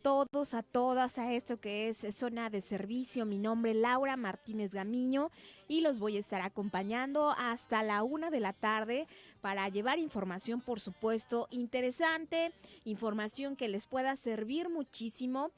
todos, a todas, a esto que es Zona de Servicio. Mi nombre es Laura Martínez Gamiño y los voy a estar acompañando hasta la 1 de la tarde para llevar información, por supuesto, interesante, información que les pueda servir muchísimo.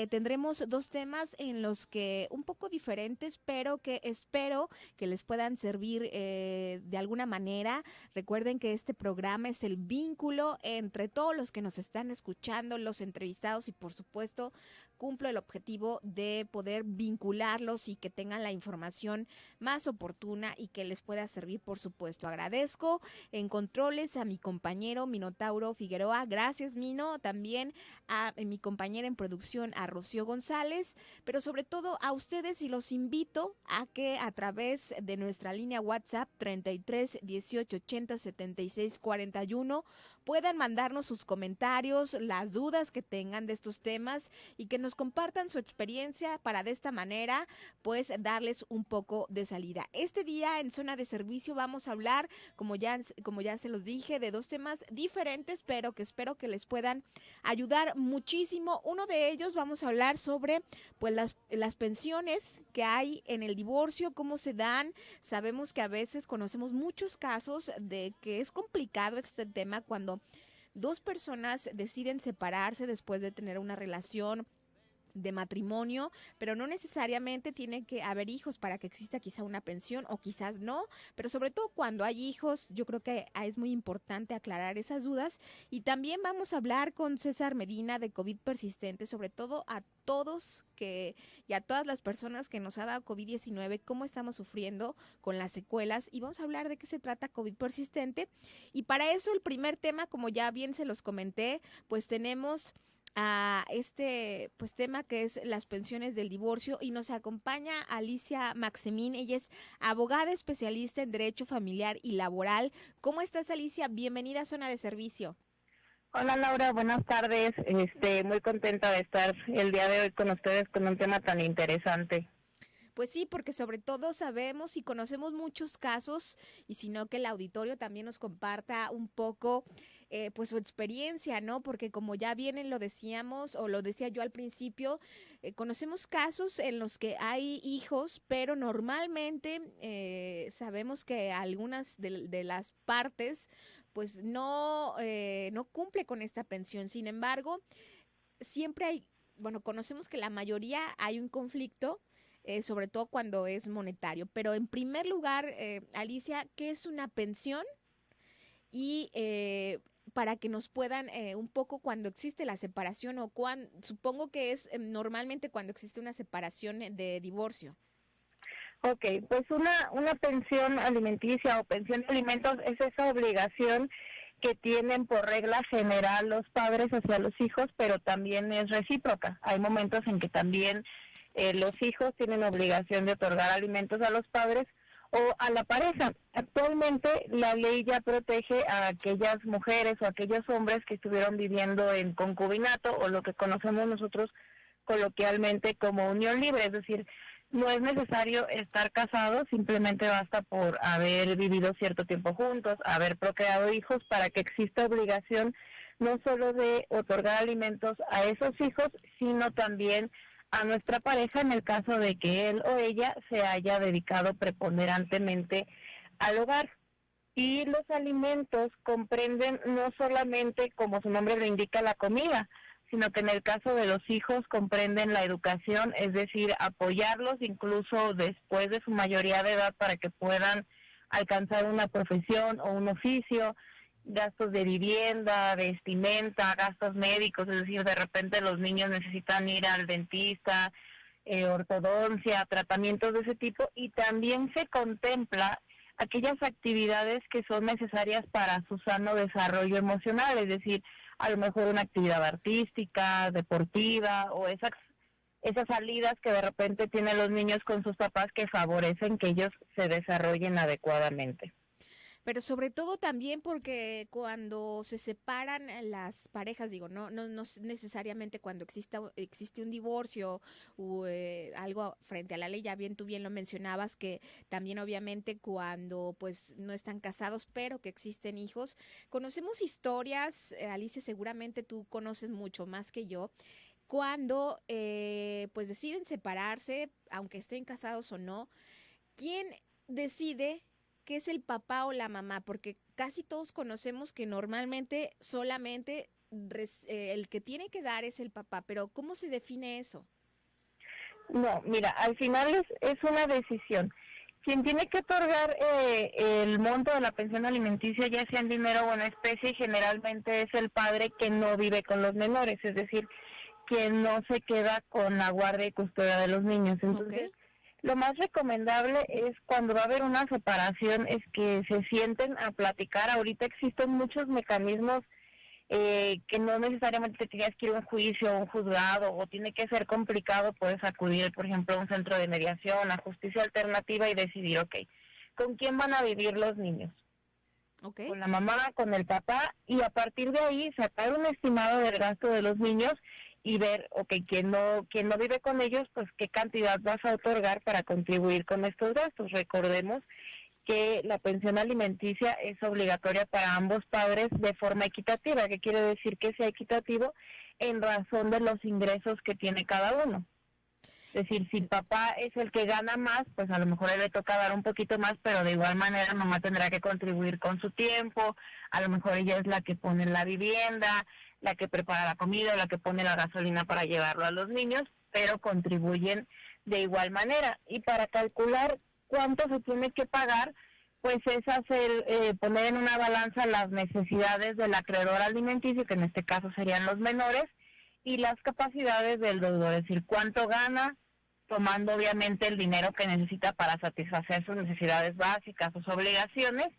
Tendremos dos temas en los que un poco diferentes, pero que espero que les puedan servir de alguna manera. Recuerden que este programa es el vínculo entre todos los que nos están escuchando, los entrevistados y por supuesto cumplo el objetivo de poder vincularlos y que tengan la información más oportuna y que les pueda servir, por supuesto. Agradezco en controles a mi compañero Minotauro Figueroa, gracias Mino, también a mi compañera en producción, a Rocío González, pero sobre todo a ustedes, y los invito a que a través de nuestra línea WhatsApp 33 18 80 76 41 puedan mandarnos sus comentarios, las dudas que tengan de estos temas y que nos compartan su experiencia para de esta manera pues darles un poco de salida. Este día en Zona de Servicio vamos a hablar, como ya se los dije, de dos temas diferentes, pero que espero que les puedan ayudar muchísimo. Uno de ellos vamos a hablar sobre pues las pensiones que hay en el divorcio, cómo se dan. Sabemos que a veces conocemos muchos casos de que es complicado este tema cuando dos personas deciden separarse después de tener una relación de matrimonio, pero no necesariamente tiene que haber hijos para que exista quizá una pensión o quizás no, pero sobre todo cuando hay hijos, yo creo que es muy importante aclarar esas dudas. Y también vamos a hablar con César Medina de COVID persistente, sobre todo a todos y a todas las personas que nos ha dado COVID-19, cómo estamos sufriendo con las secuelas, y vamos a hablar de qué se trata COVID persistente. Y para eso el primer tema, como ya bien se los comenté, pues tenemos a este pues tema que es las pensiones del divorcio, y nos acompaña Alicia Maximín. Ella es abogada especialista en derecho familiar y laboral. ¿Cómo estás, Alicia? Bienvenida a Zona de Servicio. Hola Laura, buenas tardes. Muy contenta de estar el día de hoy con ustedes con un tema tan interesante. Pues sí, porque sobre todo sabemos y conocemos muchos casos, y si no, que el auditorio también nos comparta un poco pues su experiencia, ¿no? Porque como ya bien lo decíamos, o lo decía yo al principio, conocemos casos en los que hay hijos, pero normalmente sabemos que algunas de las partes pues no cumple con esta pensión. Sin embargo, siempre hay, bueno, conocemos que la mayoría hay un conflicto, sobre todo cuando es monetario. Pero en primer lugar, Alicia, ¿qué es una pensión? Y para que nos puedan un poco cuando existe la separación, o supongo que es normalmente cuando existe una separación de divorcio. Ok, pues una pensión alimenticia o pensión de alimentos es esa obligación que tienen por regla general los padres hacia los hijos, pero también es recíproca. Hay momentos en que también los hijos tienen obligación de otorgar alimentos a los padres o a la pareja. Actualmente la ley ya protege a aquellas mujeres o aquellos hombres que estuvieron viviendo en concubinato, o lo que conocemos nosotros coloquialmente como unión libre, es decir, no es necesario estar casados, simplemente basta por haber vivido cierto tiempo juntos, haber procreado hijos, para que exista obligación no solo de otorgar alimentos a esos hijos, sino también a nuestra pareja en el caso de que él o ella se haya dedicado preponderantemente al hogar. Y los alimentos comprenden no solamente, como su nombre lo indica, la comida, sino que en el caso de los hijos comprenden la educación, es decir, apoyarlos incluso después de su mayoría de edad para que puedan alcanzar una profesión o un oficio, gastos de vivienda, vestimenta, gastos médicos, es decir, de repente los niños necesitan ir al dentista, ortodoncia, tratamientos de ese tipo, y también se contempla aquellas actividades que son necesarias para su sano desarrollo emocional, es decir, a lo mejor una actividad artística, deportiva, o esas salidas que de repente tienen los niños con sus papás que favorecen que ellos se desarrollen adecuadamente. Pero sobre todo también porque cuando se separan las parejas, digo, no necesariamente cuando existe un divorcio o algo frente a la ley, ya bien tú bien lo mencionabas, que también obviamente cuando pues no están casados, pero que existen hijos. Conocemos historias, Alicia, seguramente tú conoces mucho más que yo, cuando pues deciden separarse, aunque estén casados o no, ¿quién decide qué es el papá o la mamá? Porque casi todos conocemos que normalmente solamente el que tiene que dar es el papá, pero ¿cómo se define eso? No, mira, al final es una decisión. Quien tiene que otorgar el monto de la pensión alimenticia, ya sea en dinero o en especie, generalmente es el padre que no vive con los menores, es decir, quien no se queda con la guardia y custodia de los niños. Entonces, lo más recomendable es cuando va a haber una separación, es que se sienten a platicar. Ahorita existen muchos mecanismos que no necesariamente te tienes que ir a un juicio, un juzgado, o tiene que ser complicado. Puedes acudir, por ejemplo, a un centro de mediación, a justicia alternativa y decidir, ¿con quién van a vivir los niños? Con la mamá, con el papá, y a partir de ahí sacar un estimado del gasto de los niños y ver, quien no vive con ellos, pues qué cantidad vas a otorgar para contribuir con estos gastos. Recordemos que la pensión alimenticia es obligatoria para ambos padres de forma equitativa. ¿Qué quiere decir que sea equitativo? En razón de los ingresos que tiene cada uno. Es decir, si papá es el que gana más, pues a lo mejor a él le toca dar un poquito más, pero de igual manera mamá tendrá que contribuir con su tiempo. A lo mejor ella es la que pone la vivienda, la que prepara la comida, la que pone la gasolina para llevarlo a los niños, pero contribuyen de igual manera. Y para calcular cuánto se tiene que pagar, pues es poner en una balanza las necesidades del acreedor alimenticio, que en este caso serían los menores, y las capacidades del deudor, es decir, cuánto gana, tomando obviamente el dinero que necesita para satisfacer sus necesidades básicas, sus obligaciones,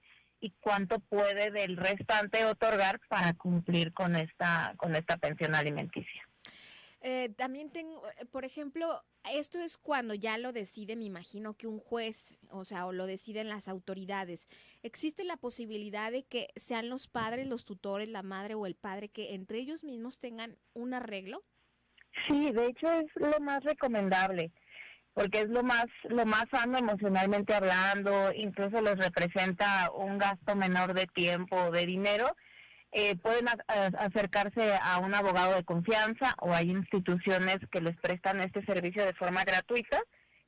y cuánto puede del restante otorgar para cumplir con esta pensión alimenticia. También tengo, por ejemplo, esto es cuando ya lo decide, me imagino que un juez, o lo deciden las autoridades. ¿Existe la posibilidad de que sean los padres, los tutores, la madre o el padre, que entre ellos mismos tengan un arreglo? Sí, de hecho es lo más recomendable, porque es lo más sano emocionalmente hablando, incluso les representa un gasto menor de tiempo o de dinero. Pueden acercarse a un abogado de confianza, o hay instituciones que les prestan este servicio de forma gratuita,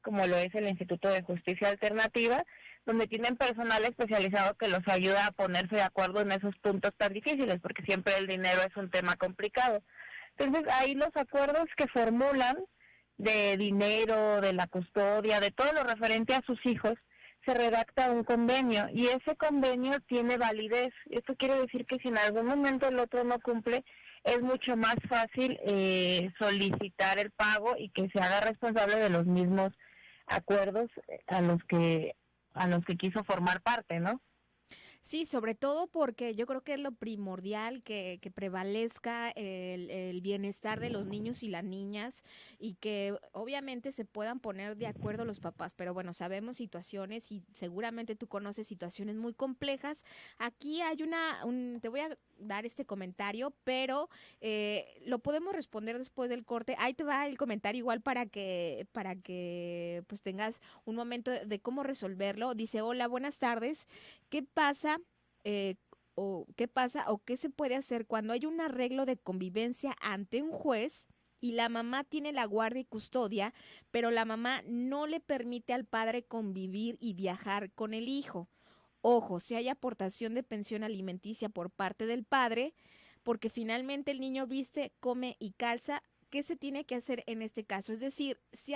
como lo es el Instituto de Justicia Alternativa, donde tienen personal especializado que los ayuda a ponerse de acuerdo en esos puntos tan difíciles, porque siempre el dinero es un tema complicado. Entonces, ahí los acuerdos que formulan de dinero, de la custodia, de todo lo referente a sus hijos, se redacta un convenio, y ese convenio tiene validez. Esto quiere decir que si en algún momento el otro no cumple, es mucho más fácil solicitar el pago y que se haga responsable de los mismos acuerdos a los que quiso formar parte, ¿no? Sí, sobre todo porque yo creo que es lo primordial que prevalezca el bienestar de los niños y las niñas, y que obviamente se puedan poner de acuerdo los papás. Pero bueno, sabemos situaciones, y seguramente tú conoces situaciones muy complejas. Aquí hay te voy a dar este comentario, pero lo podemos responder después del corte. Ahí te va el comentario igual para que pues tengas un momento de cómo resolverlo. Dice: hola, buenas tardes. ¿Qué pasa o qué se puede hacer cuando hay un arreglo de convivencia ante un juez y la mamá tiene la guardia y custodia, pero la mamá no le permite al padre convivir y viajar con el hijo? Ojo, si hay aportación de pensión alimenticia por parte del padre, porque finalmente el niño viste, come y calza. ¿Qué se tiene que hacer en este caso? Es decir, si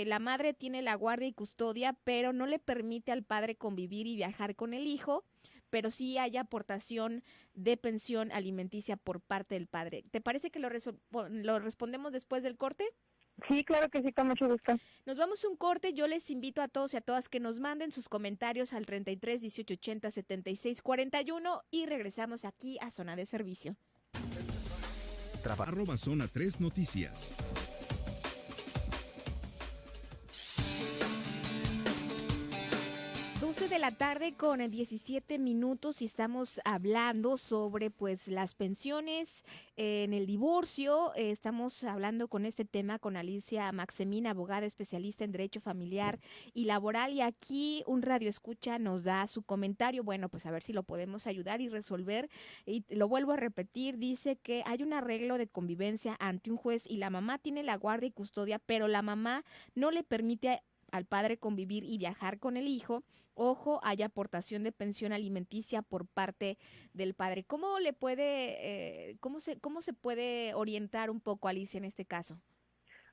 la madre tiene la guardia y custodia, pero no le permite al padre convivir y viajar con el hijo, pero sí hay aportación de pensión alimenticia por parte del padre. ¿Te parece que lo respondemos después del corte? Sí, claro que sí, con mucho gusto. Nos vamos a un corte. Yo les invito a todos y a todas que nos manden sus comentarios al 33 18 80 76 41 y regresamos aquí a Zona de Servicio. Zona 3 Noticias. 12 de la tarde con 17 minutos y estamos hablando sobre pues las pensiones en el divorcio. Estamos hablando con este tema con Alicia Maxemín, abogada especialista en derecho familiar y laboral, y aquí un radioescucha nos da su comentario. Bueno, pues a ver si lo podemos ayudar y resolver. Y lo vuelvo a repetir, dice que hay un arreglo de convivencia ante un juez y la mamá tiene la guardia y custodia, pero la mamá no le permite al padre convivir y viajar con el hijo. Ojo, hay aportación de pensión alimenticia por parte del padre. ¿Cómo le puede, cómo se puede orientar un poco, Alicia, en este caso?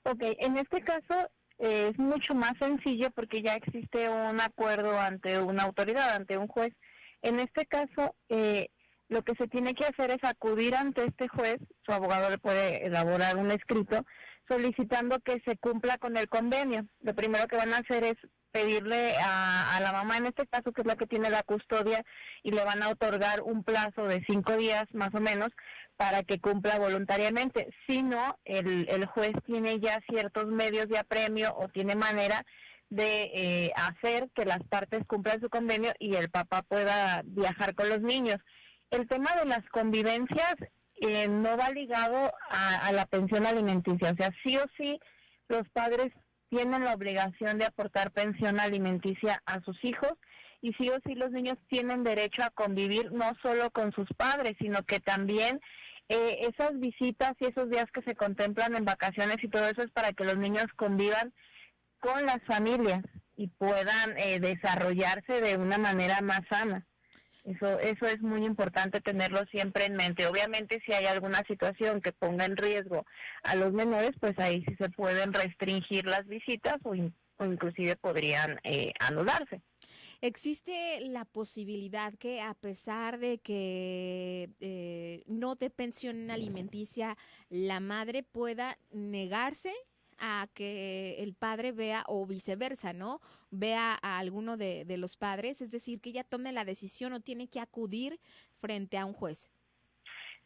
Ok, en este caso es mucho más sencillo porque ya existe un acuerdo ante una autoridad, ante un juez. En este caso, lo que se tiene que hacer es acudir ante este juez, su abogado le puede elaborar un escrito solicitando que se cumpla con el convenio. Lo primero que van a hacer es pedirle a la mamá, en este caso, que es la que tiene la custodia, y le van a otorgar un plazo de 5 días más o menos para que cumpla voluntariamente. Si no, el juez tiene ya ciertos medios de apremio o tiene manera de hacer que las partes cumplan su convenio y el papá pueda viajar con los niños. El tema de las convivencias no va ligado a la pensión alimenticia, o sea, sí o sí los padres tienen la obligación de aportar pensión alimenticia a sus hijos, y sí o sí los niños tienen derecho a convivir no solo con sus padres, sino que también esas visitas y esos días que se contemplan en vacaciones y todo eso es para que los niños convivan con las familias y puedan desarrollarse de una manera más sana. Eso es muy importante tenerlo siempre en mente. Obviamente, si hay alguna situación que ponga en riesgo a los menores, pues ahí sí se pueden restringir las visitas o inclusive podrían anularse. ¿Existe la posibilidad que a pesar de que no dé pensión alimenticia, la madre pueda negarse a que el padre vea, o viceversa, ¿no? Vea a alguno de los padres, es decir, que ella tome la decisión o tiene que acudir frente a un juez?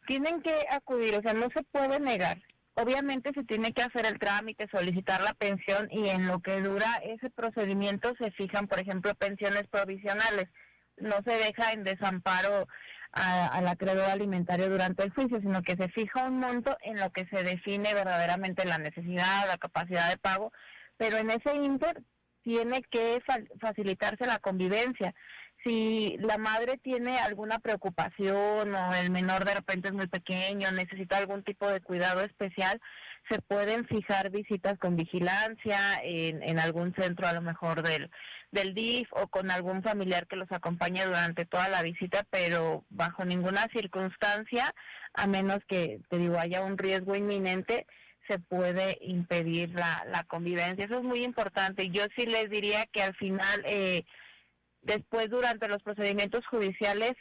Tienen que acudir, o sea, no se puede negar. Obviamente se tiene que hacer el trámite, solicitar la pensión, y en lo que dura ese procedimiento se fijan, por ejemplo, pensiones provisionales. No se deja en desamparo al acreedor alimentario durante el juicio, sino que se fija un monto en lo que se define verdaderamente la necesidad, la capacidad de pago, pero en ese inter tiene que facilitarse la convivencia. Si la madre tiene alguna preocupación o el menor de repente es muy pequeño, necesita algún tipo de cuidado especial, se pueden fijar visitas con vigilancia en algún centro, a lo mejor del DIF, o con algún familiar que los acompañe durante toda la visita, pero bajo ninguna circunstancia, a menos que, te digo, haya un riesgo inminente, se puede impedir la convivencia. Eso es muy importante. Yo sí les diría que al final, después, durante los procedimientos judiciales,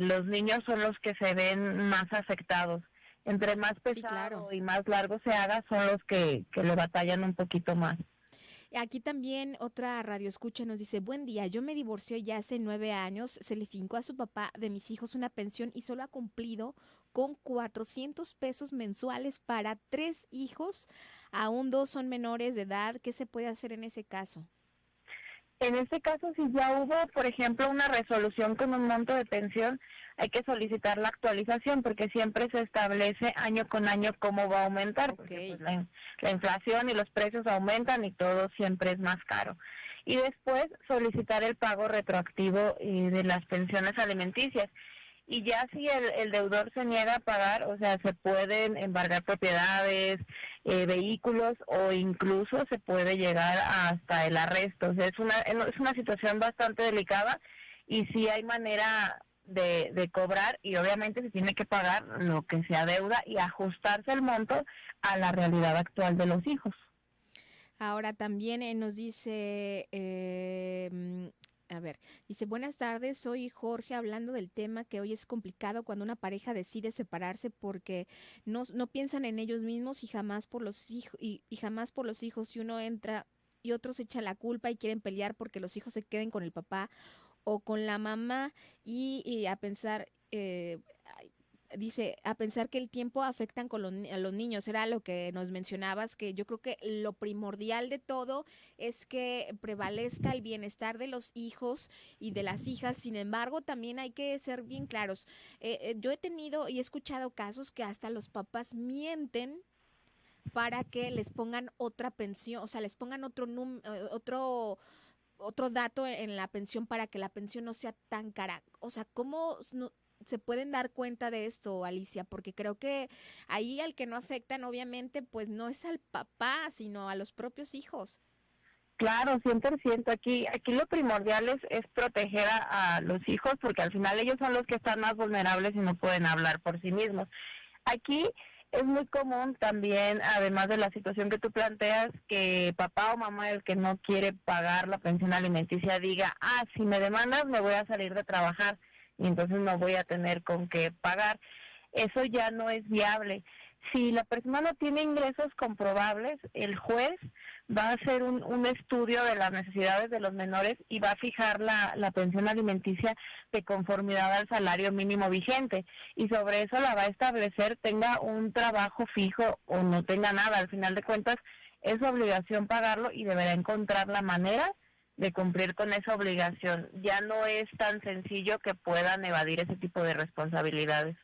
los niños son los que se ven más afectados. Entre más pesado, sí, claro, y más largo se haga, son los que le batallan un poquito más. Aquí también otra radioescucha nos dice: buen día, yo me divorció ya hace 9 años, se le fincó a su papá de mis hijos una pensión y solo ha cumplido con 400 pesos mensuales para 3 hijos, aún 2 son menores de edad. ¿Qué se puede hacer en ese caso? En este caso, si ya hubo, por ejemplo, una resolución con un monto de pensión, hay que solicitar la actualización, porque siempre se establece año con año cómo va a aumentar, porque pues, la inflación y los precios aumentan y todo siempre es más caro. Y después solicitar el pago retroactivo de las pensiones alimenticias. Y ya si el deudor se niega a pagar, o sea, se pueden embargar propiedades, vehículos, o incluso se puede llegar hasta el arresto. O sea, es una situación bastante delicada, y sí hay manera de cobrar, y obviamente se tiene que pagar lo que sea deuda y ajustarse el monto a la realidad actual de los hijos. Ahora también nos dice... a ver, dice: buenas tardes, soy Jorge, hablando del tema que hoy es complicado cuando una pareja decide separarse porque no piensan en ellos mismos y jamás por los hijos, y jamás por los hijos, y uno entra y otros echan la culpa y quieren pelear porque los hijos se queden con el papá o con la mamá, y a pensar, Dice, a pensar que el tiempo afectan a los niños, era lo que nos mencionabas, que yo creo que lo primordial de todo es que prevalezca el bienestar de los hijos y de las hijas. Sin embargo, también hay que ser bien claros. Yo he tenido y he escuchado casos que hasta los papás mienten para que les pongan otra pensión, o sea, les pongan otro dato en la pensión para que la pensión no sea tan cara. O sea, ¿cómo se pueden dar cuenta de esto, Alicia? Porque creo que ahí al que no afectan, obviamente, pues no es al papá, sino a los propios hijos. Claro, 100%. Aquí lo primordial es proteger a los hijos, porque al final ellos son los que están más vulnerables y no pueden hablar por sí mismos. Aquí es muy común también, además de la situación que tú planteas, que papá o mamá, el que no quiere pagar la pensión alimenticia, diga, si me demandas me voy a salir de trabajar y entonces no voy a tener con qué pagar. Eso ya no es viable. Si la persona no tiene ingresos comprobables, el juez va a hacer un estudio de las necesidades de los menores y va a fijar la pensión alimenticia de conformidad al salario mínimo vigente, y sobre eso la va a establecer, tenga un trabajo fijo o no tenga nada. Al final de cuentas es obligación pagarlo y deberá encontrar la manera de cumplir con esa obligación. Ya no es tan sencillo que puedan evadir ese tipo de responsabilidades.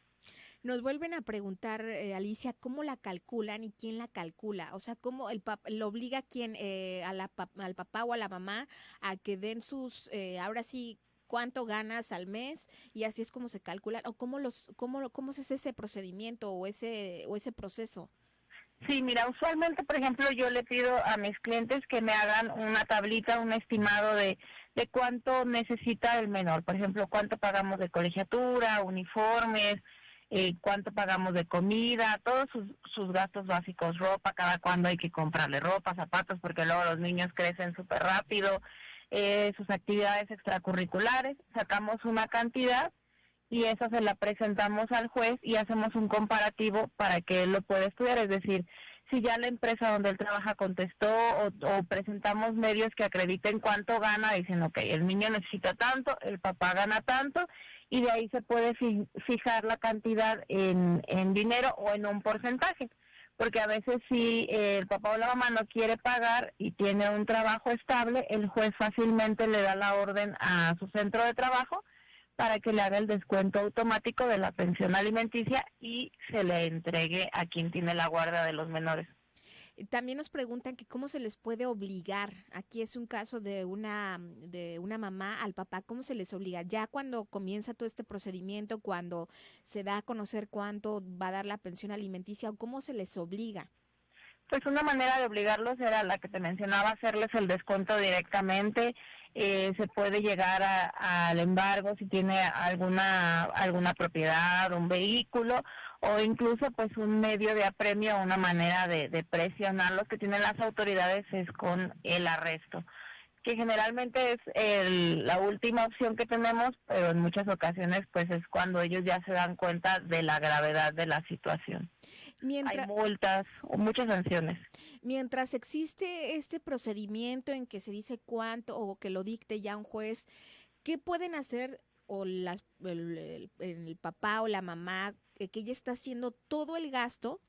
Nos vuelven a preguntar, Alicia, ¿cómo la calculan y quién la calcula? O sea, ¿cómo lo obliga quién, al papá o a la mamá a que den ahora sí, cuánto ganas al mes, y así es como se calcula? ¿O cómo es ese procedimiento o ese proceso? Sí, mira, usualmente, por ejemplo, yo le pido a mis clientes que me hagan una tablita, un estimado de cuánto necesita el menor. Por ejemplo, cuánto pagamos de colegiatura, uniformes, cuánto pagamos de comida, todos sus gastos básicos, ropa, cada cuándo hay que comprarle ropa, zapatos, porque luego los niños crecen súper rápido, sus actividades extracurriculares, sacamos una cantidad y esa se la presentamos al juez y hacemos un comparativo para que él lo pueda estudiar. Es decir, si ya la empresa donde él trabaja contestó o presentamos medios que acrediten cuánto gana, dicen, ok, el niño necesita tanto, el papá gana tanto, y de ahí se puede fijar la cantidad en dinero o en un porcentaje. Porque a veces si el papá o la mamá no quiere pagar y tiene un trabajo estable, el juez fácilmente le da la orden a su centro de trabajo para que le haga el descuento automático de la pensión alimenticia y se le entregue a quien tiene la guarda de los menores. También nos preguntan que cómo se les puede obligar. Aquí es un caso de una mamá al papá. ¿Cómo se les obliga? Ya cuando comienza todo este procedimiento, cuando se da a conocer cuánto va a dar la pensión alimenticia, ¿o cómo se les obliga? Pues una manera de obligarlos era la que te mencionaba, hacerles el descuento directamente. Se puede llegar al embargo si tiene alguna propiedad, un vehículo, o incluso pues un medio de apremio, una manera de presionar los que tienen las autoridades es con el arresto, que generalmente es la última opción que tenemos, pero en muchas ocasiones pues es cuando ellos ya se dan cuenta de la gravedad de la situación. Hay multas o muchas sanciones. Mientras existe este procedimiento en que se dice cuánto o que lo dicte ya un juez, ¿qué pueden hacer o el papá o la mamá que ya está haciendo todo el gasto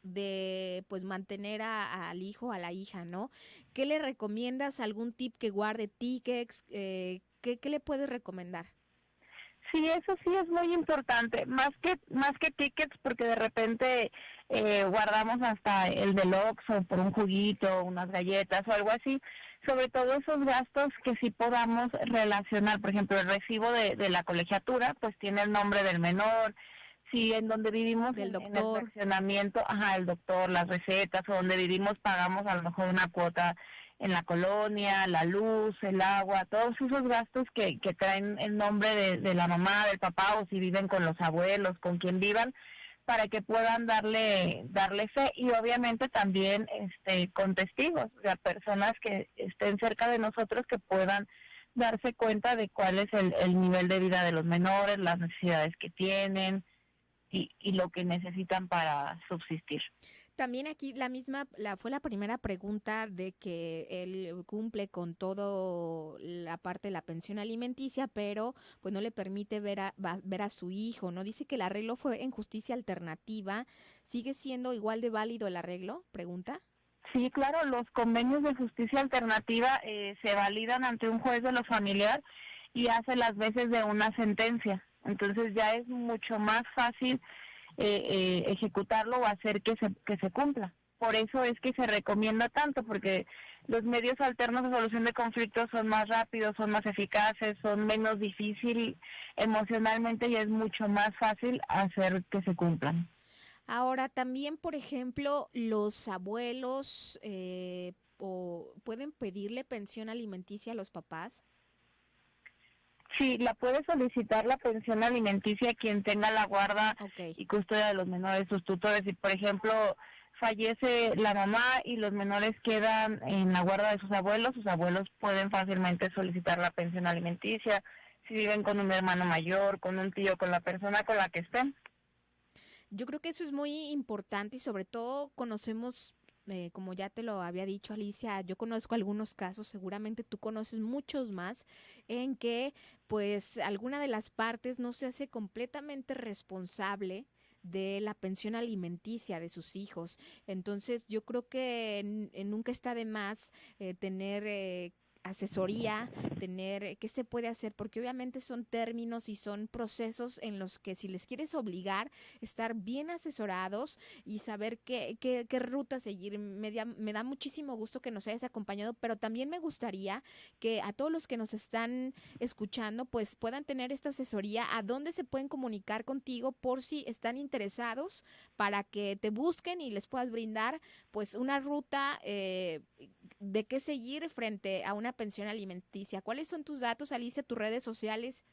de pues mantener al hijo, a la hija, ¿no? ¿Qué le recomiendas? ¿Algún tip que guarde tickets? ¿Qué le puedes recomendar? Sí, eso sí es muy importante, más que tickets, porque de repente guardamos hasta el del Oxxo por un juguito, unas galletas o algo así. Sobre todo esos gastos que sí podamos relacionar, por ejemplo, el recibo de la colegiatura, pues tiene el nombre del menor. Si en donde vivimos, Del en el doctor. fraccionamiento, el doctor, las recetas, o donde vivimos pagamos a lo mejor una cuota en la colonia, la luz, el agua, todos esos gastos que traen el nombre de la mamá, del papá, o si viven con los abuelos, con quien vivan, para que puedan darle fe, y obviamente también con testigos, o sea, personas que estén cerca de nosotros que puedan darse cuenta de cuál es el nivel de vida de los menores, las necesidades que tienen y lo que necesitan para subsistir. También aquí fue la primera pregunta de que él cumple con todo la parte de la pensión alimenticia, pero pues no le permite ver a su hijo, ¿no? Dice que el arreglo fue en justicia alternativa. ¿Sigue siendo igual de válido el arreglo? Pregunta. Sí, claro, los convenios de justicia alternativa se validan ante un juez de lo familiar y hace las veces de una sentencia. Entonces ya es mucho más fácil ejecutarlo o hacer que se cumpla. Por eso es que se recomienda tanto, porque los medios alternos de solución de conflictos son más rápidos, son más eficaces, son menos difíciles emocionalmente y es mucho más fácil hacer que se cumplan. Ahora, también, por ejemplo, los abuelos pueden pedirle pensión alimenticia a los papás. Sí, la puede solicitar la pensión alimenticia quien tenga la guarda Okay. y custodia de los menores, sus tutores. Si, por ejemplo, fallece la mamá y los menores quedan en la guarda de sus abuelos pueden fácilmente solicitar la pensión alimenticia. Si viven con un hermano mayor, con un tío, con la persona con la que estén. Yo creo que eso es muy importante y sobre todo conocemos, como ya te lo había dicho Alicia, yo conozco algunos casos, seguramente tú conoces muchos más, en que pues alguna de las partes no se hace completamente responsable de la pensión alimenticia de sus hijos. Entonces yo creo que nunca está de más tener asesoría, tener qué se puede hacer, porque obviamente son términos y son procesos en los que si les quieres obligar, estar bien asesorados y saber qué ruta seguir. Me da muchísimo gusto que nos hayas acompañado, pero también me gustaría que a todos los que nos están escuchando, pues puedan tener esta asesoría, a dónde se pueden comunicar contigo por si están interesados para que te busquen y les puedas brindar pues una ruta de qué seguir frente a una pensión alimenticia. ¿Cuáles son tus datos, Alicia, tus redes sociales?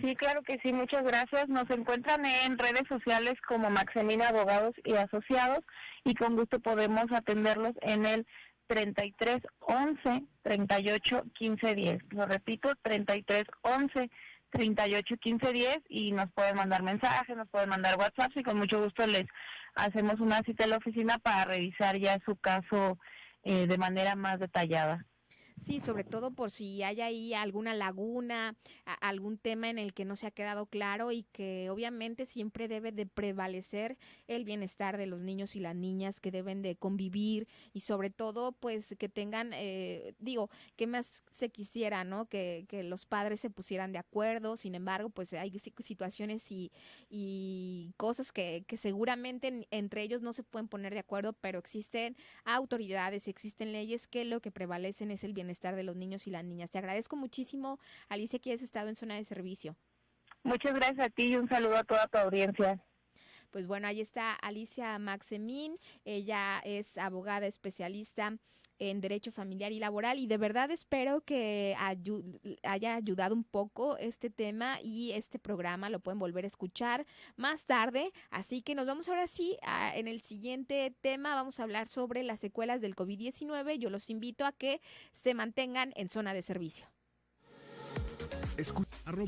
Sí, claro que sí, muchas gracias. Nos encuentran en redes sociales como Maxemina Abogados y Asociados y con gusto podemos atenderlos en el 33 11 38 15 10. Lo repito, 33 11 38 15 10 y nos pueden mandar mensajes, nos pueden mandar WhatsApp y con mucho gusto les hacemos una cita en la oficina para revisar ya su caso de manera más detallada. Sí, sobre todo por si hay ahí alguna laguna, algún tema en el que no se ha quedado claro y que obviamente siempre debe de prevalecer el bienestar de los niños y las niñas que deben de convivir y sobre todo pues que tengan, que más se quisiera, ¿no? Que los padres se pusieran de acuerdo, sin embargo pues hay situaciones y cosas que seguramente entre ellos no se pueden poner de acuerdo, pero existen autoridades, existen leyes que lo que prevalecen es el bienestar de los niños y las niñas. Te agradezco muchísimo, Alicia, que hayas estado en Zona de Servicio. Muchas gracias a ti y un saludo a toda tu audiencia. Pues bueno, ahí está Alicia Maxemín, ella es abogada especialista en Derecho Familiar y Laboral y de verdad espero que haya ayudado un poco este tema y este programa lo pueden volver a escuchar más tarde, así que nos vamos ahora sí en el siguiente tema, vamos a hablar sobre las secuelas del COVID-19, yo los invito a que se mantengan en Zona de Servicio.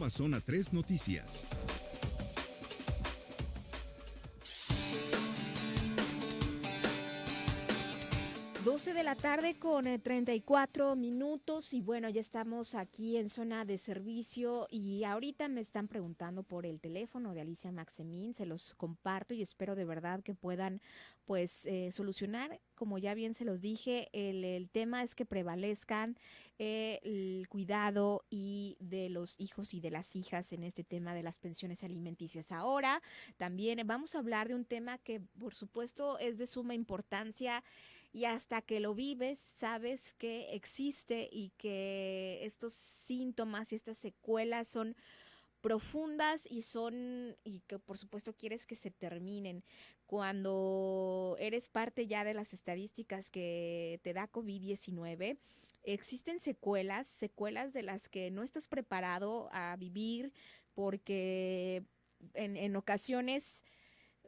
Zona 3 Noticias. 12 de la tarde con 34 minutos y bueno, ya estamos aquí en Zona de Servicio y ahorita me están preguntando por el teléfono de Alicia Maxemín, se los comparto y espero de verdad que puedan pues solucionar, como ya bien se los dije, el tema es que prevalezcan el cuidado y de los hijos y de las hijas en este tema de las pensiones alimenticias. Ahora también vamos a hablar de un tema que por supuesto es de suma importancia y hasta que lo vives, sabes que existe y que estos síntomas y estas secuelas son profundas y que por supuesto quieres que se terminen. Cuando eres parte ya de las estadísticas que te da COVID-19, existen secuelas de las que no estás preparado a vivir porque en ocasiones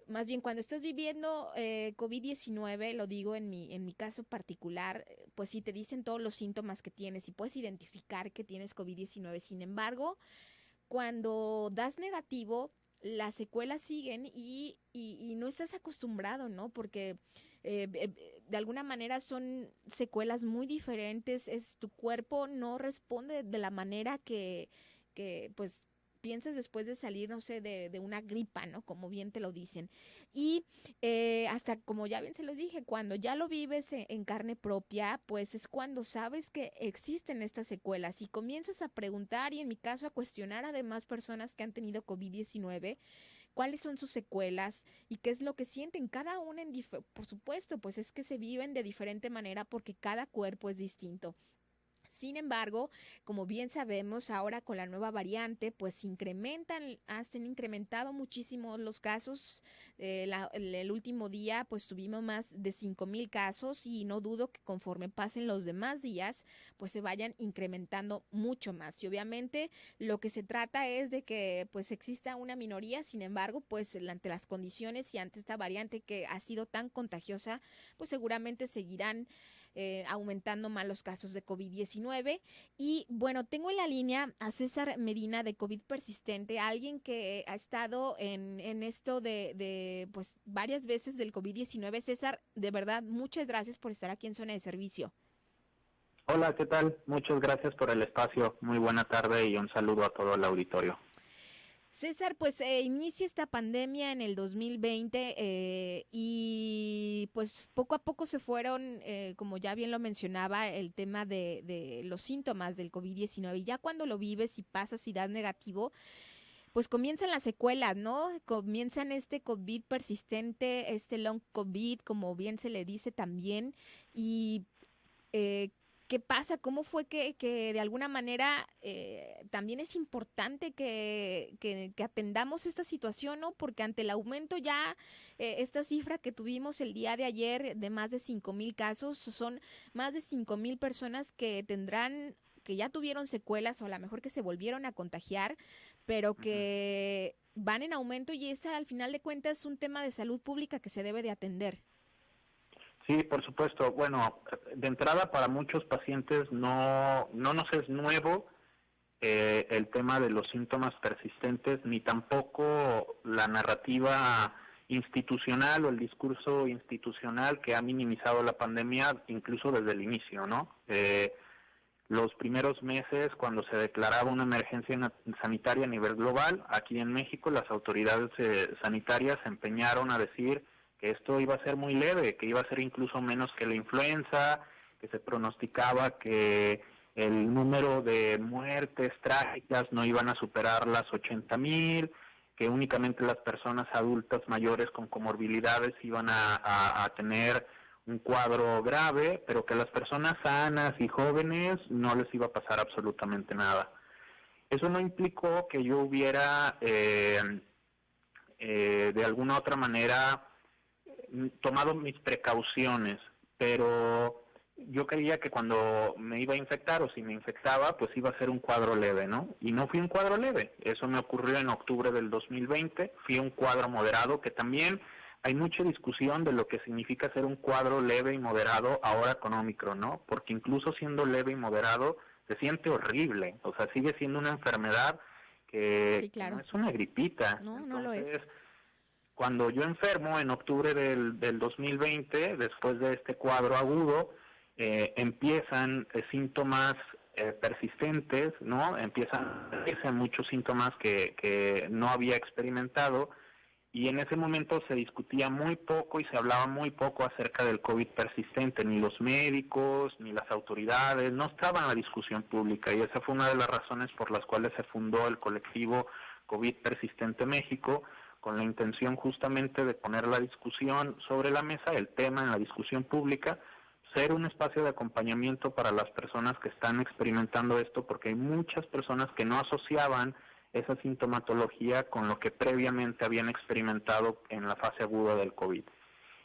más bien cuando estás viviendo COVID-19, lo digo en mi caso particular, pues sí te dicen todos los síntomas que tienes y puedes identificar que tienes COVID-19. Sin embargo, cuando das negativo, las secuelas siguen y no estás acostumbrado, ¿no? Porque de alguna manera son secuelas muy diferentes, tu cuerpo no responde de la manera que pues piensas después de salir, no sé, de una gripa, ¿no? Como bien te lo dicen. Y hasta como ya bien se los dije, cuando ya lo vives en carne propia, pues es cuando sabes que existen estas secuelas y comienzas a preguntar y en mi caso a cuestionar a demás personas que han tenido COVID-19 cuáles son sus secuelas y qué es lo que sienten cada una por supuesto, pues es que se viven de diferente manera porque cada cuerpo es distinto. Sin embargo, como bien sabemos, ahora con la nueva variante, pues se han incrementado muchísimo los casos. El último día, pues tuvimos más de 5,000 casos y no dudo que conforme pasen los demás días, pues se vayan incrementando mucho más. Y obviamente lo que se trata es de que pues exista una minoría, sin embargo, pues ante las condiciones y ante esta variante que ha sido tan contagiosa, pues seguramente seguirán aumentando más los casos de COVID-19. Y bueno, tengo en la línea a César Medina de COVID persistente, alguien que ha estado en esto de pues varias veces del COVID-19. César, de verdad, muchas gracias por estar aquí en Zona de Servicio. Hola, ¿qué tal? Muchas gracias por el espacio. Muy buena tarde y un saludo a todo el auditorio. César, pues inicia esta pandemia en el 2020 y pues poco a poco se fueron, como ya bien lo mencionaba, el tema de los síntomas del COVID-19. Y ya cuando lo vives y pasas y das negativo, pues comienzan las secuelas, ¿no? Comienzan este COVID persistente, este long COVID, como bien se le dice también. Y ¿qué pasa? ¿Cómo fue que de alguna manera también es importante que atendamos esta situación, ¿no? Porque ante el aumento ya, esta cifra que tuvimos el día de ayer de más de 5,000 casos, son más de 5,000 personas que ya tuvieron secuelas o a lo mejor que se volvieron a contagiar, pero que van en aumento y esa al final de cuentas es un tema de salud pública que se debe de atender. Sí, por supuesto. Bueno, de entrada para muchos pacientes no nos es nuevo el tema de los síntomas persistentes, ni tampoco la narrativa institucional o el discurso institucional que ha minimizado la pandemia incluso desde el inicio, ¿no? Los primeros meses, cuando se declaraba una emergencia sanitaria a nivel global, aquí en México las autoridades sanitarias se empeñaron a decir que esto iba a ser muy leve, que iba a ser incluso menos que la influenza, que se pronosticaba que el número de muertes trágicas no iban a superar las 80,000, que únicamente las personas adultas mayores con comorbilidades iban a tener un cuadro grave, pero que las personas sanas y jóvenes no les iba a pasar absolutamente nada. Eso no implicó que yo hubiera de alguna otra manera tomado mis precauciones, pero yo creía que cuando me iba a infectar o si me infectaba, pues iba a ser un cuadro leve, ¿no? Y no fui un cuadro leve. Eso me ocurrió en octubre del 2020. Fui un cuadro moderado, que también hay mucha discusión de lo que significa ser un cuadro leve y moderado ahora con Omicron, ¿no? Porque incluso siendo leve y moderado, se siente horrible. O sea, sigue siendo una enfermedad que sí, claro. no es una gripita. No, entonces, no lo es. Cuando yo enfermo en octubre del 2020, después de este cuadro agudo, empiezan síntomas persistentes, ¿no? Empiezan a verse muchos síntomas que no había experimentado, y en ese momento se discutía muy poco y se hablaba muy poco acerca del COVID persistente, ni los médicos, ni las autoridades, no estaba en la discusión pública, y esa fue una de las razones por las cuales se fundó el colectivo COVID Persistente México, con la intención justamente de poner la discusión sobre la mesa, el tema en la discusión pública, ser un espacio de acompañamiento para las personas que están experimentando esto, porque hay muchas personas que no asociaban esa sintomatología con lo que previamente habían experimentado en la fase aguda del COVID.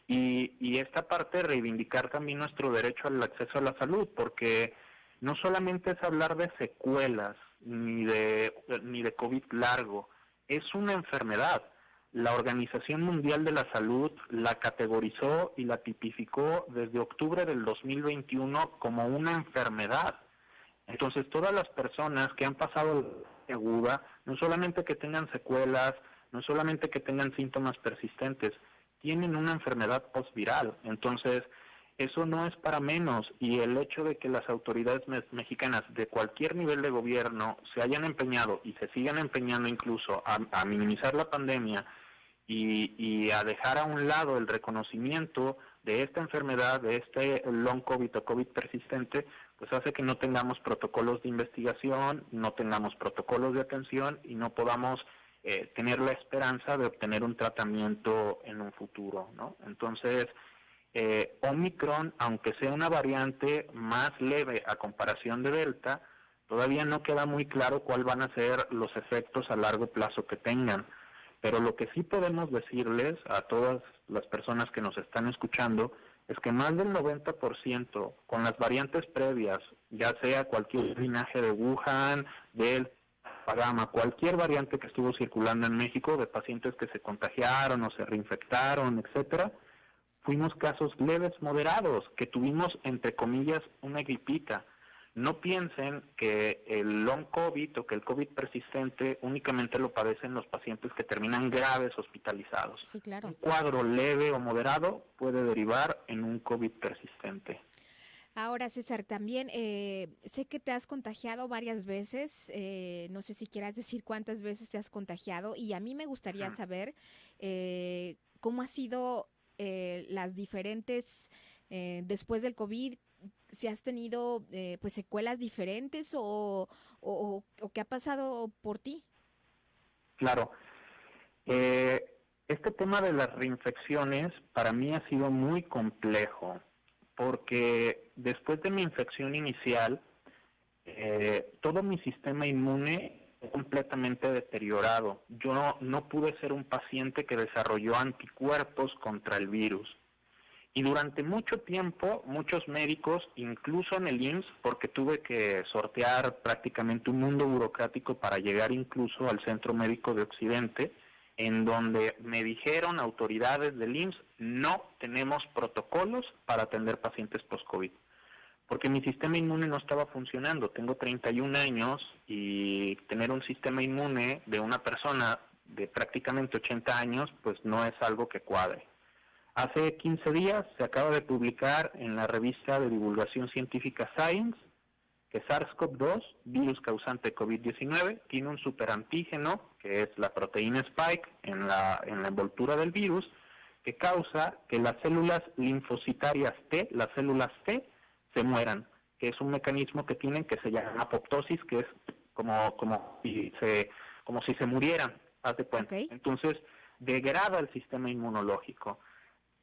Y esta parte, reivindicar también nuestro derecho al acceso a la salud, porque no solamente es hablar de secuelas, ni de COVID largo, es una enfermedad. La Organización Mundial de la Salud la categorizó y la tipificó desde octubre del 2021 como una enfermedad. Entonces, todas las personas que han pasado la aguda, no solamente que tengan secuelas, no es solamente que tengan síntomas persistentes, tienen una enfermedad postviral. Entonces, eso no es para menos, y el hecho de que las autoridades mexicanas de cualquier nivel de gobierno se hayan empeñado y se sigan empeñando incluso a minimizar la pandemia y a dejar a un lado el reconocimiento de esta enfermedad, de este long COVID o COVID persistente, pues hace que no tengamos protocolos de investigación, no tengamos protocolos de atención y no podamos tener la esperanza de obtener un tratamiento en un futuro, ¿no? Entonces, Omicron, aunque sea una variante más leve a comparación de Delta, todavía no queda muy claro cuáles van a ser los efectos a largo plazo que tengan. Pero lo que sí podemos decirles a todas las personas que nos están escuchando es que más del 90% con las variantes previas, ya sea cualquier linaje de Wuhan, Delta, Gamma, cualquier variante que estuvo circulando en México, de pacientes que se contagiaron o se reinfectaron, etcétera, fuimos casos leves, moderados, que tuvimos, entre comillas, una gripita. No piensen que el long COVID o que el COVID persistente únicamente lo padecen los pacientes que terminan graves hospitalizados. Sí, claro. Un cuadro leve o moderado puede derivar en un COVID persistente. Ahora, César, también sé que te has contagiado varias veces, no sé si quieras decir cuántas veces te has contagiado, y a mí me gustaría saber cómo ha sido las diferentes, después del COVID, si has tenido pues secuelas diferentes o qué ha pasado por ti. Claro. Este tema de las reinfecciones para mí ha sido muy complejo, porque después de mi infección inicial, todo mi sistema inmune completamente deteriorado. Yo no pude ser un paciente que desarrolló anticuerpos contra el virus. Y durante mucho tiempo, muchos médicos, incluso en el IMSS, porque tuve que sortear prácticamente un mundo burocrático para llegar incluso al Centro Médico de Occidente, en donde me dijeron autoridades del IMSS, no tenemos protocolos para atender pacientes post-COVID, porque mi sistema inmune no estaba funcionando. Tengo 31 años y tener un sistema inmune de una persona de prácticamente 80 años, pues no es algo que cuadre. Hace 15 días se acaba de publicar en la revista de divulgación científica Science que SARS-CoV-2, virus causante COVID-19, tiene un superantígeno, que es la proteína Spike en la envoltura del virus, que causa que las células linfocitarias T, las células T, se mueran, que es un mecanismo que tienen que se llama apoptosis, que es como si se murieran, haz de cuenta. Okay. Entonces, degrada el sistema inmunológico.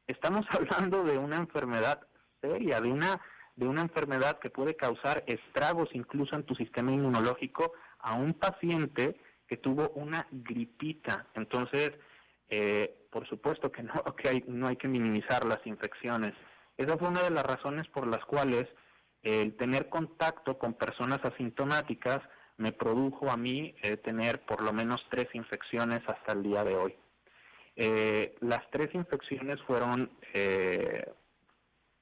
Estamos hablando de una enfermedad seria, de una enfermedad que puede causar estragos incluso en tu sistema inmunológico a un paciente que tuvo una gripita. Entonces, por supuesto que no hay que minimizar las infecciones. Esa fue una de las razones por las cuales el tener contacto con personas asintomáticas me produjo a mí tener por lo menos 3 infecciones hasta el día de hoy. Las 3 infecciones fueron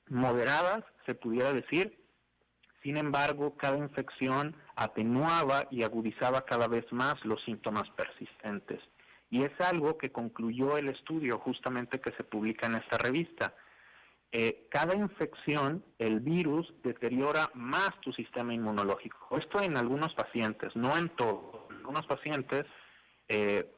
moderadas, se pudiera decir. Sin embargo, cada infección atenuaba y agudizaba cada vez más los síntomas persistentes. Y es algo que concluyó el estudio justamente que se publica en esta revista. Cada infección, el virus deteriora más tu sistema inmunológico. Esto en algunos pacientes, no en todos. En algunos pacientes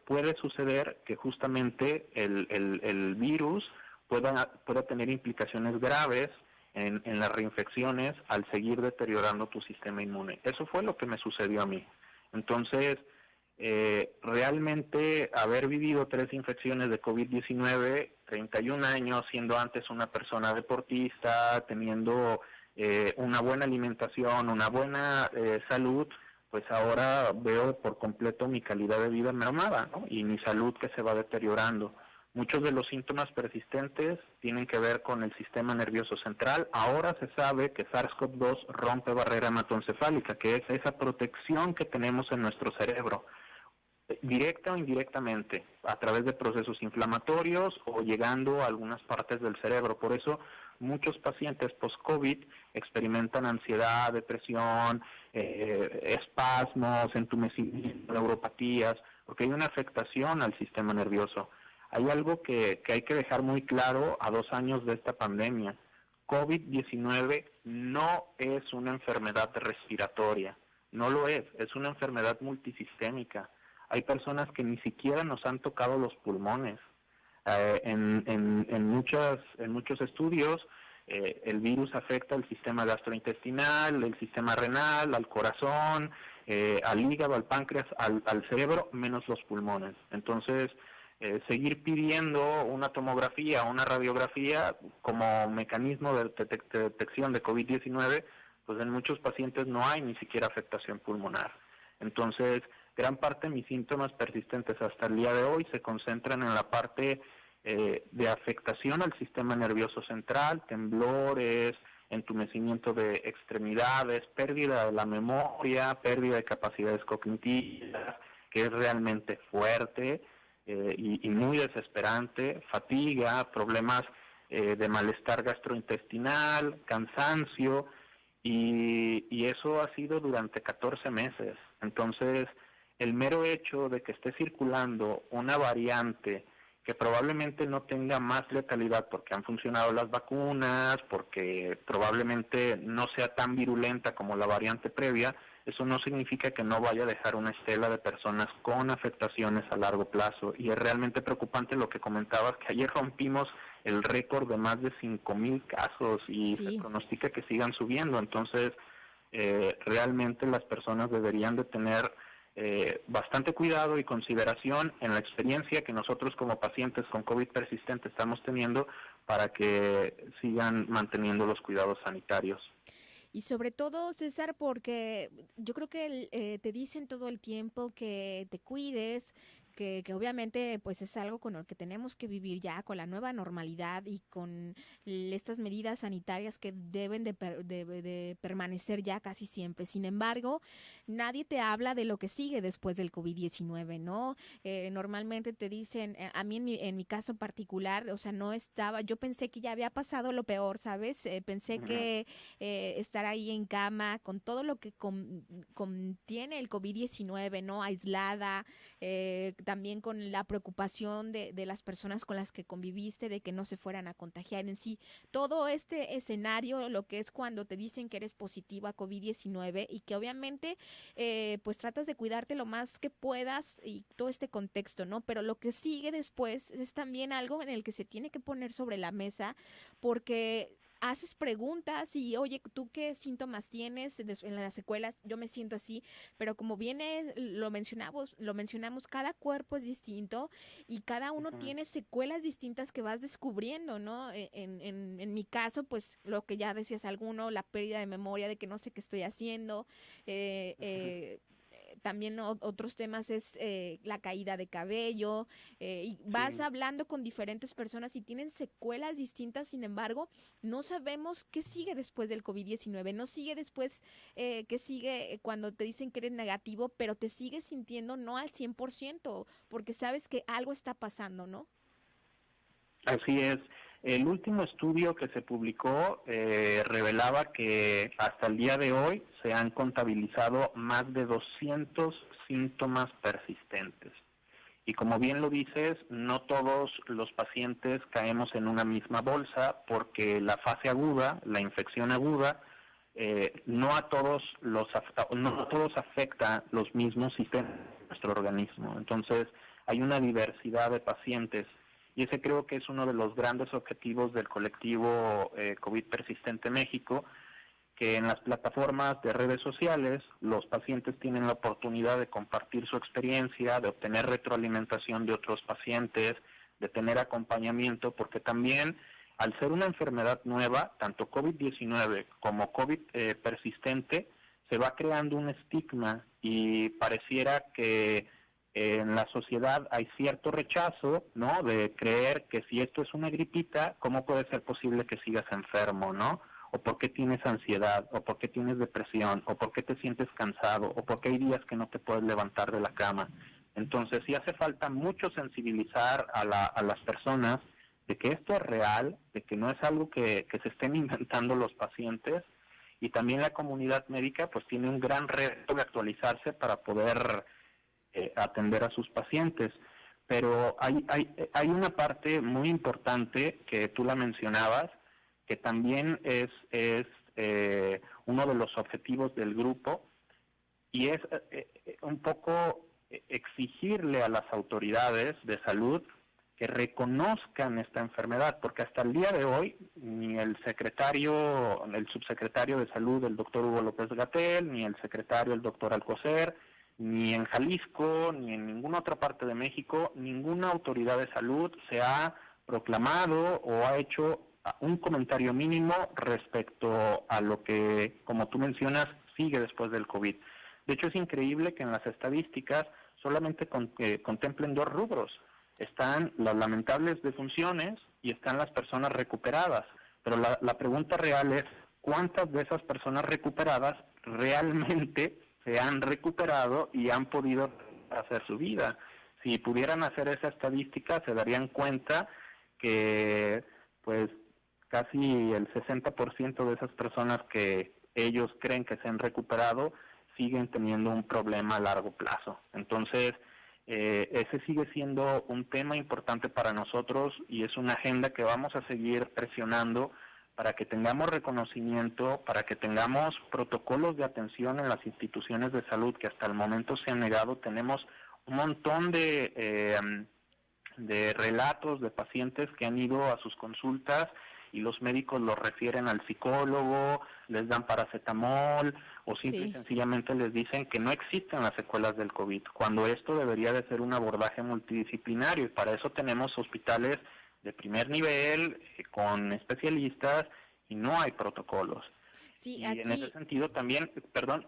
puede suceder que justamente el virus pueda tener implicaciones graves en las reinfecciones al seguir deteriorando tu sistema inmune. Eso fue lo que me sucedió a mí. Entonces, realmente haber vivido 3 infecciones de COVID-19, 31 años, siendo antes una persona deportista, teniendo una buena alimentación, una buena salud, pues ahora veo por completo mi calidad de vida mermada, ¿no? Y mi salud que se va deteriorando. Muchos de los síntomas persistentes tienen que ver con el sistema nervioso central. Ahora se sabe que SARS-CoV-2 rompe barrera hematoencefálica, que es esa protección que tenemos en nuestro cerebro, directa o indirectamente, a través de procesos inflamatorios o llegando a algunas partes del cerebro. Por eso muchos pacientes post-COVID experimentan ansiedad, depresión, espasmos, entumecimiento, neuropatías, porque hay una afectación al sistema nervioso. Hay algo que hay que dejar muy claro a 2 años de esta pandemia. COVID-19 no es una enfermedad respiratoria, no lo es una enfermedad multisistémica. Hay personas que ni siquiera nos han tocado los pulmones. En muchos estudios, el virus afecta al sistema gastrointestinal, el sistema renal, al corazón, al hígado, al páncreas, al cerebro, menos los pulmones. Entonces, seguir pidiendo una tomografía o una radiografía como mecanismo de detección de COVID-19, pues en muchos pacientes no hay ni siquiera afectación pulmonar. Entonces, gran parte de mis síntomas persistentes hasta el día de hoy se concentran en la parte de afectación al sistema nervioso central, temblores, entumecimiento de extremidades, pérdida de la memoria, pérdida de capacidades cognitivas, que es realmente fuerte y muy desesperante, fatiga, problemas de malestar gastrointestinal, cansancio, y eso ha sido durante 14 meses. Entonces, el mero hecho de que esté circulando una variante que probablemente no tenga más letalidad porque han funcionado las vacunas, porque probablemente no sea tan virulenta como la variante previa, eso no significa que no vaya a dejar una estela de personas con afectaciones a largo plazo. Y es realmente preocupante lo que comentabas, que ayer rompimos el récord de más de 5,000 casos y Sí. se pronostica que sigan subiendo. Entonces, realmente las personas deberían de tener bastante cuidado y consideración en la experiencia que nosotros como pacientes con COVID persistente estamos teniendo para que sigan manteniendo los cuidados sanitarios. Y sobre todo, César, porque yo creo que te dicen todo el tiempo que te cuides, que obviamente pues es algo con lo que tenemos que vivir ya con la nueva normalidad y con estas medidas sanitarias que deben de permanecer ya casi siempre. Sin embargo, nadie te habla de lo que sigue después del COVID-19, ¿no? Normalmente te dicen, a mí en mi caso particular, o sea, no estaba, yo pensé que ya había pasado lo peor, ¿sabes? Pensé que estar ahí en cama con todo lo que contiene el COVID-19, ¿no? Aislada, también con la preocupación de las personas con las que conviviste, de que no se fueran a contagiar en sí. Todo este escenario, lo que es cuando te dicen que eres positivo a COVID-19 y que obviamente pues tratas de cuidarte lo más que puedas y todo este contexto, ¿no? Pero lo que sigue después es también algo en el que se tiene que poner sobre la mesa porque haces preguntas y, oye, ¿tú qué síntomas tienes en las secuelas? Yo me siento así, pero como viene, lo mencionamos, cada cuerpo es distinto y cada uno tiene secuelas distintas que vas descubriendo, ¿no? En mi caso, pues lo que ya decías alguno, la pérdida de memoria de que no sé qué estoy haciendo, también otros temas es la caída de cabello, y vas hablando con diferentes personas y tienen secuelas distintas, sin embargo, no sabemos qué sigue después del COVID-19, no sigue después, qué sigue cuando te dicen que eres negativo, pero te sigues sintiendo no al 100%, porque sabes que algo está pasando, ¿no? Así es. El último estudio que se publicó revelaba que hasta el día de hoy se han contabilizado más de 200 síntomas persistentes. Y como bien lo dices, no todos los pacientes caemos en una misma bolsa porque la fase aguda, la infección aguda, no a todos afecta los mismos sistemas de nuestro organismo. Entonces, hay una diversidad de pacientes. Y ese creo que es uno de los grandes objetivos del colectivo COVID Persistente México, que en las plataformas de redes sociales los pacientes tienen la oportunidad de compartir su experiencia, de obtener retroalimentación de otros pacientes, de tener acompañamiento, porque también al ser una enfermedad nueva, tanto COVID-19 como COVID persistente, se va creando un estigma y pareciera que en la sociedad hay cierto rechazo, ¿no? De creer que si esto es una gripita, ¿cómo puede ser posible que sigas enfermo, ¿no? O por qué tienes ansiedad, o por qué tienes depresión, o por qué te sientes cansado, o por qué hay días que no te puedes levantar de la cama. Entonces sí hace falta mucho sensibilizar a las personas de que esto es real, de que no es algo que se estén inventando los pacientes, y también la comunidad médica pues tiene un gran reto de actualizarse para poder atender a sus pacientes. Pero hay una parte muy importante que tú la mencionabas, que también es uno de los objetivos del grupo, y es un poco exigirle a las autoridades de salud que reconozcan esta enfermedad, porque hasta el día de hoy ni el subsecretario de salud, el doctor Hugo López-Gatell, ni el secretario, el doctor Alcocer, ni en Jalisco, ni en ninguna otra parte de México, ninguna autoridad de salud se ha proclamado o ha hecho un comentario mínimo respecto a lo que, como tú mencionas, sigue después del COVID. De hecho, es increíble que en las estadísticas solamente contemplen dos rubros. Están las lamentables defunciones y están las personas recuperadas. Pero la pregunta real es, ¿cuántas de esas personas recuperadas realmente se han recuperado y han podido hacer su vida? Si pudieran hacer esa estadística, se darían cuenta que pues casi el 60% de esas personas que ellos creen que se han recuperado siguen teniendo un problema a largo plazo. Entonces, ese sigue siendo un tema importante para nosotros y es una agenda que vamos a seguir presionando para que tengamos reconocimiento, para que tengamos protocolos de atención en las instituciones de salud que hasta el momento se han negado. Tenemos un montón de relatos de pacientes que han ido a sus consultas y los médicos los refieren al psicólogo, les dan paracetamol o simple y sencillamente les dicen que no existen las secuelas del COVID, cuando esto debería de ser un abordaje multidisciplinario, y para eso tenemos hospitales de primer nivel con especialistas y no hay protocolos. Sí, y aquí... en ese sentido también,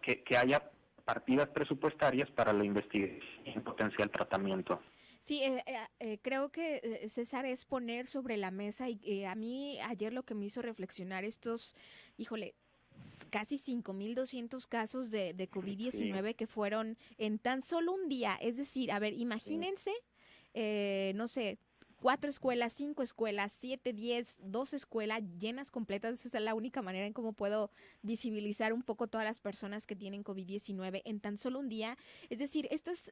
que haya partidas presupuestarias para la investigación y potencial tratamiento. Sí, creo que César es poner sobre la mesa y a mí ayer lo que me hizo reflexionar casi 5,200 casos de COVID-19 sí, que fueron en tan solo un día. Es decir, a ver, imagínense, no sé, 4 escuelas, 5 escuelas, 7, 10, 12 escuelas llenas completas. Esa es la única manera en cómo puedo visibilizar un poco todas las personas que tienen COVID-19 en tan solo un día. Es decir, estas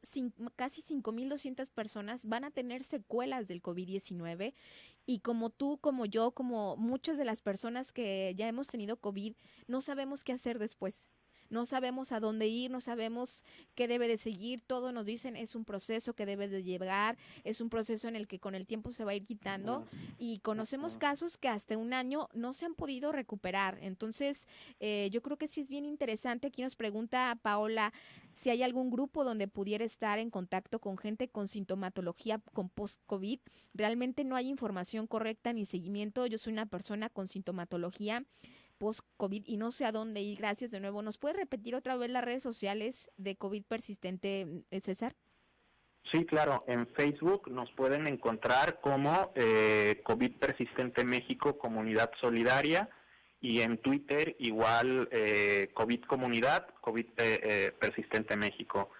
casi 5,200 personas van a tener secuelas del COVID-19 y como tú, como yo, como muchas de las personas que ya hemos tenido COVID, no sabemos qué hacer después. No sabemos a dónde ir, no sabemos qué debe de seguir, todo nos dicen es un proceso que debe de llevar, es un proceso en el que con el tiempo se va a ir quitando y conocemos casos que hasta un año no se han podido recuperar. Entonces, yo creo que sí es bien interesante. Aquí nos pregunta Paola si hay algún grupo donde pudiera estar en contacto con gente con sintomatología con post-COVID. Realmente no hay información correcta ni seguimiento. Yo soy una persona con sintomatología post-COVID y no sé a dónde ir. Gracias de nuevo. ¿Nos puede repetir otra vez las redes sociales de COVID persistente, César? Sí, claro. En Facebook nos pueden encontrar como COVID Persistente México Comunidad Solidaria y en Twitter igual COVID Comunidad, COVID Persistente México.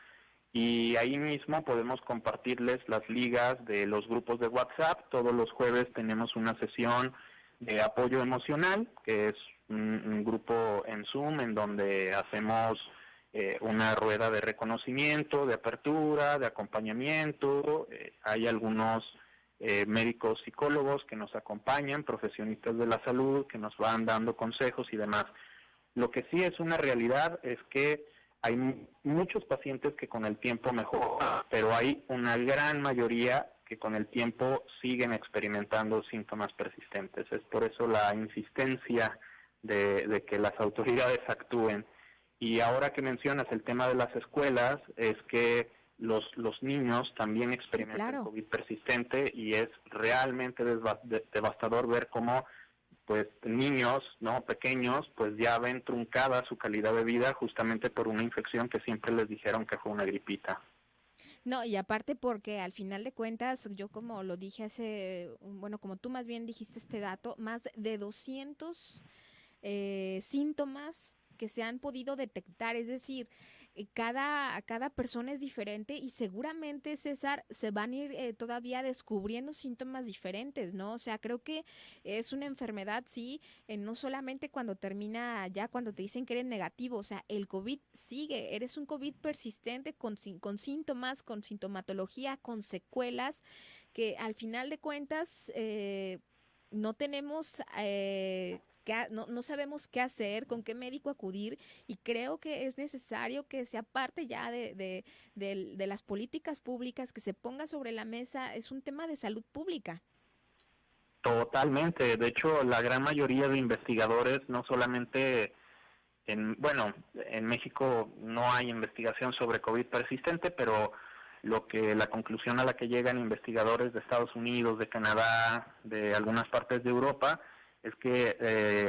Y ahí mismo podemos compartirles las ligas de los grupos de WhatsApp. Todos los jueves tenemos una sesión de apoyo emocional, que es un grupo en Zoom en donde hacemos una rueda de reconocimiento, de apertura, de acompañamiento. Hay algunos médicos psicólogos que nos acompañan, profesionistas de la salud que nos van dando consejos y demás. Lo que sí es una realidad es que hay muchos pacientes que con el tiempo mejoran, pero hay una gran mayoría que con el tiempo siguen experimentando síntomas persistentes. Es por eso la insistencia de que las autoridades actúen. Y ahora que mencionas el tema de las escuelas, es que los niños también experimentan sí, claro, COVID persistente y es realmente devastador ver cómo pues niños no pequeños pues ya ven truncada su calidad de vida justamente por una infección que siempre les dijeron que fue una gripita. No, y aparte porque al final de cuentas, yo como lo dije como tú más bien dijiste este dato, más de 200 síntomas que se han podido detectar, es decir, cada persona es diferente y seguramente, César, se van a ir todavía descubriendo síntomas diferentes, ¿no? O sea, creo que es una enfermedad, sí, no solamente cuando termina, ya cuando te dicen que eres negativo, o sea, el COVID sigue, eres un COVID persistente con síntomas, con sintomatología, con secuelas, que al final de cuentas no tenemos... no sabemos qué hacer, con qué médico acudir y creo que es necesario que sea parte ya de las políticas públicas, que se ponga sobre la mesa, es un tema de salud pública. Totalmente. De hecho, la gran mayoría de investigadores, no solamente en México no hay investigación sobre COVID persistente, pero la conclusión a la que llegan investigadores de Estados Unidos, de Canadá, de algunas partes de Europa, es que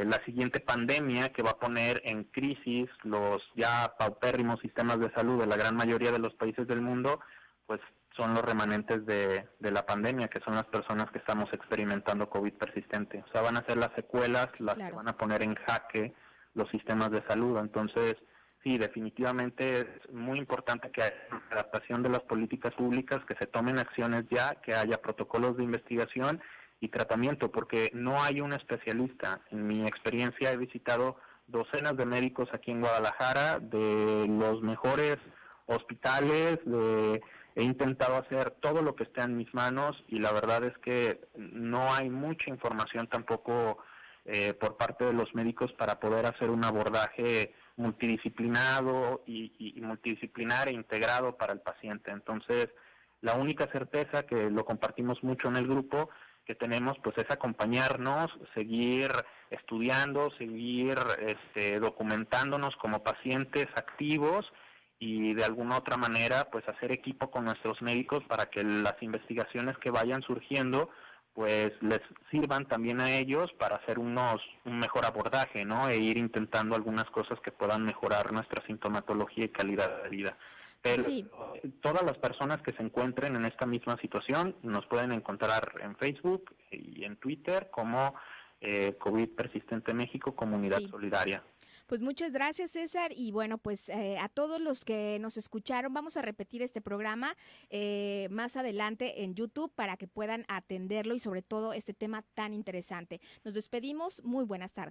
la siguiente pandemia que va a poner en crisis los ya paupérrimos sistemas de salud de la gran mayoría de los países del mundo, pues son los remanentes de la pandemia, que son las personas que estamos experimentando COVID persistente. O sea, van a ser las secuelas las que van a poner en jaque los sistemas de salud. Entonces, sí, definitivamente es muy importante que haya una adaptación de las políticas públicas, que se tomen acciones ya, que haya protocolos de investigación y tratamiento, porque no hay un especialista. En mi experiencia he visitado docenas de médicos aquí en Guadalajara, de los mejores hospitales, he intentado hacer todo lo que esté en mis manos y la verdad es que no hay mucha información tampoco por parte de los médicos para poder hacer un abordaje multidisciplinado y multidisciplinar e integrado para el paciente. Entonces, la única certeza, que lo compartimos mucho en el grupo, que tenemos pues es acompañarnos, seguir estudiando, seguir documentándonos como pacientes activos y de alguna otra manera pues hacer equipo con nuestros médicos para que las investigaciones que vayan surgiendo pues les sirvan también a ellos para hacer un mejor abordaje, ¿no? E ir intentando algunas cosas que puedan mejorar nuestra sintomatología y calidad de vida. Pero todas las personas que se encuentren en esta misma situación nos pueden encontrar en Facebook y en Twitter como COVID Persistente México, Comunidad Solidaria. Pues muchas gracias, César, y bueno, pues a todos los que nos escucharon, vamos a repetir este programa más adelante en YouTube para que puedan atenderlo y sobre todo este tema tan interesante. Nos despedimos, muy buenas tardes.